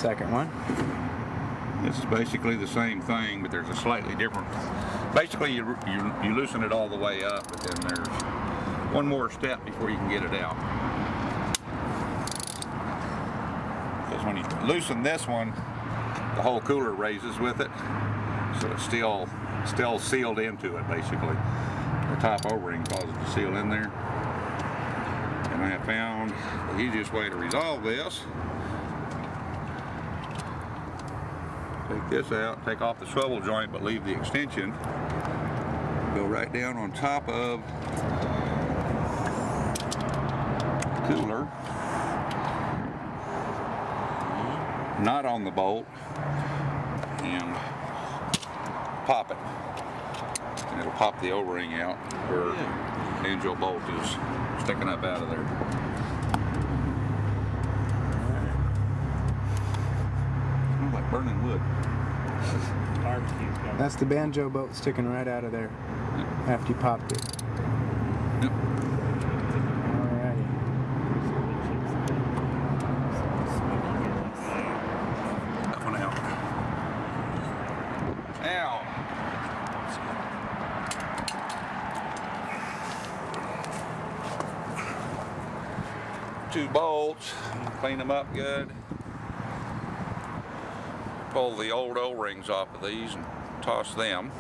second one. This is basically the same thing, but there's a slightly different. Basically, you loosen it all the way up, but then there's one more step before you can get it out. Because when you loosen this one, the whole cooler raises with it, so it's still sealed into it. Basically, the top O-ring causes it to seal in there. And I have found the easiest way to resolve this. Take this out, take off the swivel joint, but leave the extension. Go right down on top of the cooler. Not on the bolt. And pop it. And it'll pop the O-ring out where the banjo bolt is sticking up out of there. Smells like burning wood. That's the banjo bolt sticking right out of there. Yep. After you popped it. Yep. Alrighty. That one out. Now. Two bolts. Clean them up good. Pull the old O-rings off of these and toss them.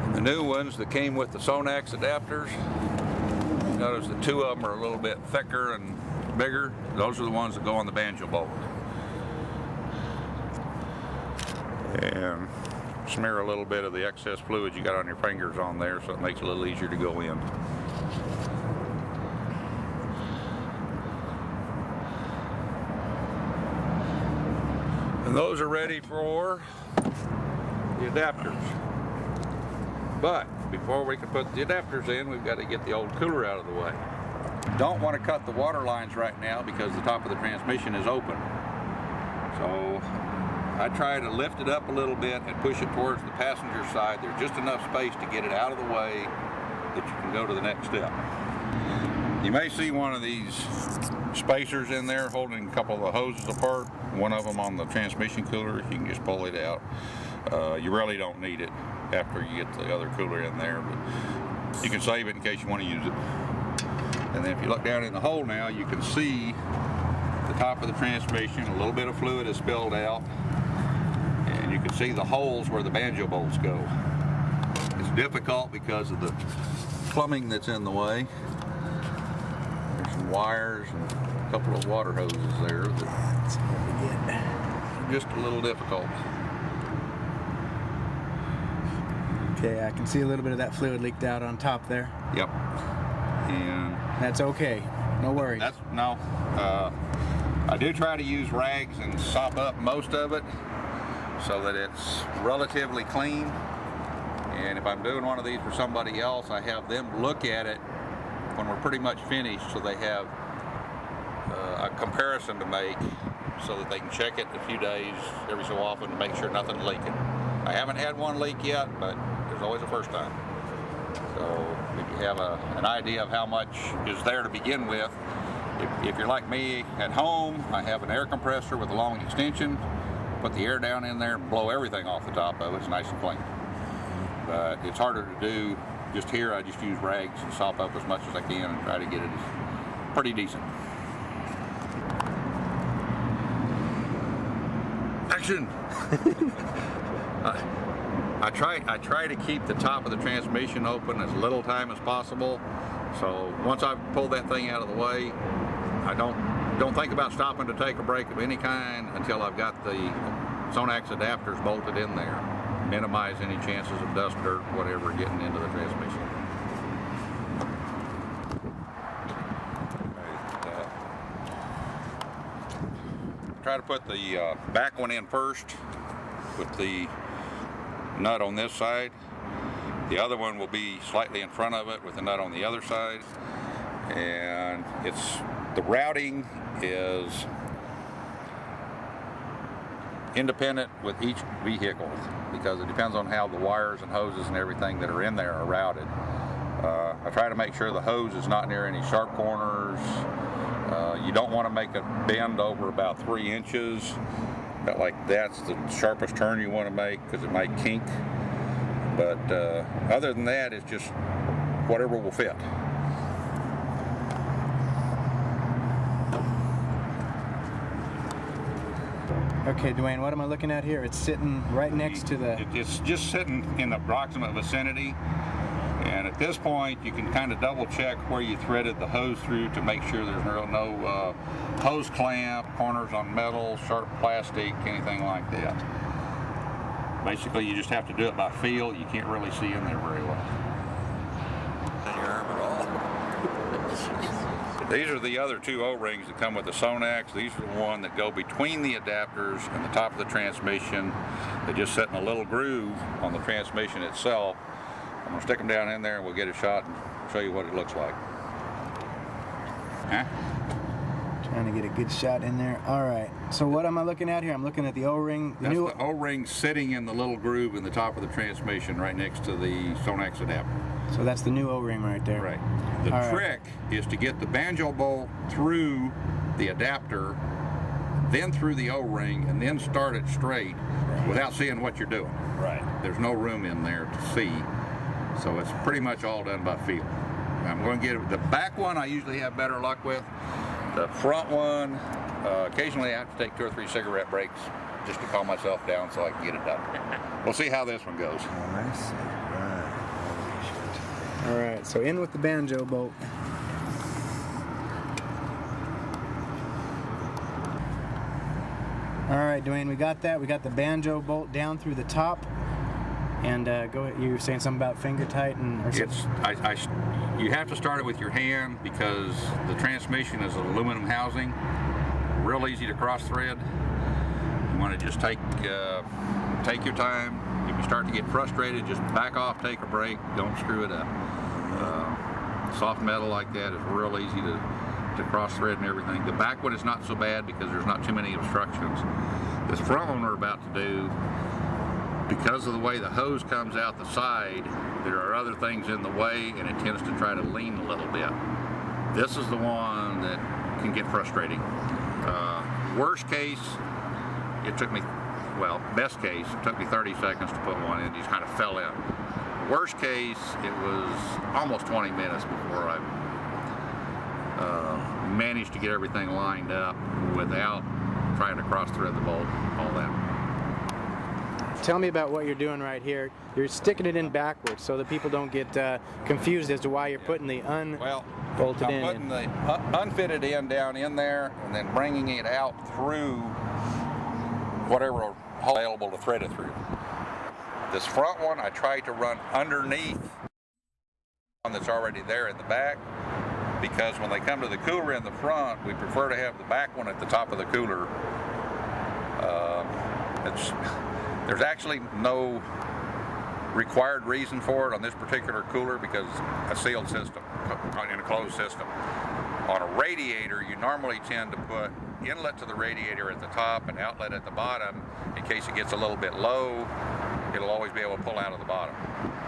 And the new ones that came with the Sonax adapters, notice the two of them are a little bit thicker and bigger. Those are the ones that go on the banjo bolt. And smear a little bit of the excess fluid you got on your fingers on there so it makes it a little easier to go in. And those are ready for the adapters. But before we can put the adapters in, we've got to get the old cooler out of the way. Don't want to cut the water lines right now because the top of the transmission is open. So I try to lift it up a little bit and push it towards the passenger side. There's just enough space to get it out of the way that you can go to the next step. You may see one of these spacers in there holding a couple of the hoses apart. One of them on the transmission cooler. You can just pull it out. You really don't need it after you get the other cooler in there, but you can save it in case you want to use it. And then if you look down in the hole now, you can see the top of the transmission. A little bit of fluid is spilled out. And you can see the holes where the banjo bolts go. It's difficult because of the plumbing that's in the way. There's some wires and a couple of water hoses there that's just a little difficult. Okay, I can see a little bit of that fluid leaked out on top there. Yep. And that's okay. No worries. I do try to use rags and sop up most of it so that it's relatively clean. And if I'm doing one of these for somebody else, I have them look at it when we're pretty much finished so they have a comparison to make so that they can check it in a few days every so often to make sure nothing's leaking. I haven't had one leak yet, but there's always a first time. So if you have an idea of how much is there to begin with, if you're like me at home, I have an air compressor with a long extension. Put the air down in there and blow everything off the top of it. It's nice and clean. But it's harder to do. Just here, I just use rags and sop up as much as I can and try to get it pretty decent. Action! I try to keep the top of the transmission open as little time as possible. So once I've pulled that thing out of the way, I don't think about stopping to take a break of any kind until I've got the Sonax adapters bolted in there. Minimize any chances of dust, dirt, whatever getting into the transmission. Try to put the back one in first with the nut on this side. The other one will be slightly in front of it with the nut on the other side. And it's The routing is independent with each vehicle because it depends on how the wires and hoses and everything that are in there are routed. I try to make sure the hose is not near any sharp corners. You don't want to make a bend over about 3 inches. But like that's the sharpest turn you want to make because it might kink. But other than that, it's just whatever will fit. Okay, Dwayne, what am I looking at here? It's sitting right next to the... It's just sitting in the approximate vicinity. And at this point, you can kind of double check where you threaded the hose through to make sure there's no hose clamp, corners on metal, sharp plastic, anything like that. Basically, you just have to do it by feel. You can't really see in there very well. These are the other 2 O-rings that come with the Sonax. These are the ones that go between the adapters and the top of the transmission. They just sit in a little groove on the transmission itself. I'm going to stick them down in there and we'll get a shot and show you what it looks like. Huh? Trying to get a good shot in there. All right. So what am I looking at here? I'm looking at the O-ring. That's the O-ring sitting in the little groove in the top of the transmission right next to the Sonax adapter. So that's the new O-ring right there. Right. The trick is to get the banjo bolt through the adapter, then through the O-ring, and then start it straight without seeing what you're doing. Right. There's no room in there to see. So it's pretty much all done by feel. I'm going to get the back one I usually have better luck with. The front one, occasionally I have to take 2 or 3 cigarette breaks just to calm myself down so I can get it done. We'll see how this one goes. All right, so in with the banjo bolt. All right, Dwayne, we got that. We got the banjo bolt down through the top. And go ahead, you were saying something about finger tight and or something? You have to start it with your hand because the transmission is an aluminum housing, real easy to cross thread. You want to just take your time. If you start to get frustrated, just back off, take a break, don't screw it up. Soft metal like that is real easy to cross thread and everything. The back one is not so bad because there's not too many obstructions. This front one we're about to do, because of the way the hose comes out the side, there are other things in the way and it tends to try to lean a little bit. This is the one that can get frustrating. Worst case, it took me, well, best case, it took me 30 seconds to put one in, just kind of fell in. Worst case, it was almost 20 minutes before I managed to get everything lined up without trying to cross thread the bolt, all that. Tell me about what you're doing right here. You're sticking it in backwards so that people don't get confused as to why you're putting the unbolted in. I'm putting the unfitted end down in there and then bringing it out through whatever hole available to thread it through. This front one I try to run underneath one that's already there in the back, because when they come to the cooler in the front, we prefer to have the back one at the top of the cooler. There's actually no required reason for it on this particular cooler because a sealed system, in a closed system. On a radiator, you normally tend to put inlet to the radiator at the top and outlet at the bottom in case it gets a little bit low. It'll always be able to pull out of the bottom.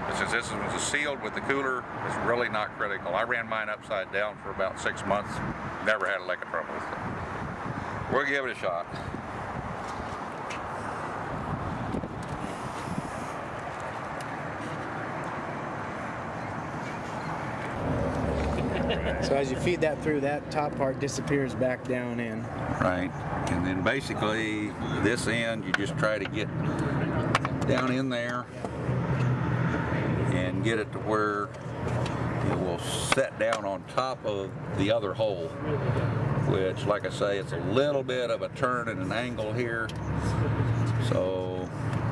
But since this was sealed with the cooler, it's really not critical. I ran mine upside down for about 6 months. Never had a lick of trouble with it. We'll give it a shot. So as you feed that through, that top part disappears back down in. Right, and then basically this end you just try to get down in there and get it to where it will set down on top of the other hole, which, like I say, it's a little bit of a turn and an angle here, so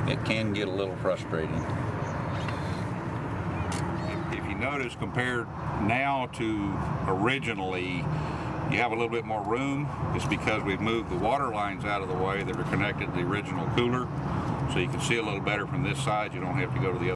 it can get a little frustrating. If you notice, compared now to originally, you have a little bit more room. It's because we've moved the water lines out of the way that are connected to the original cooler, so you can see a little better from this side. You don't have to go to the other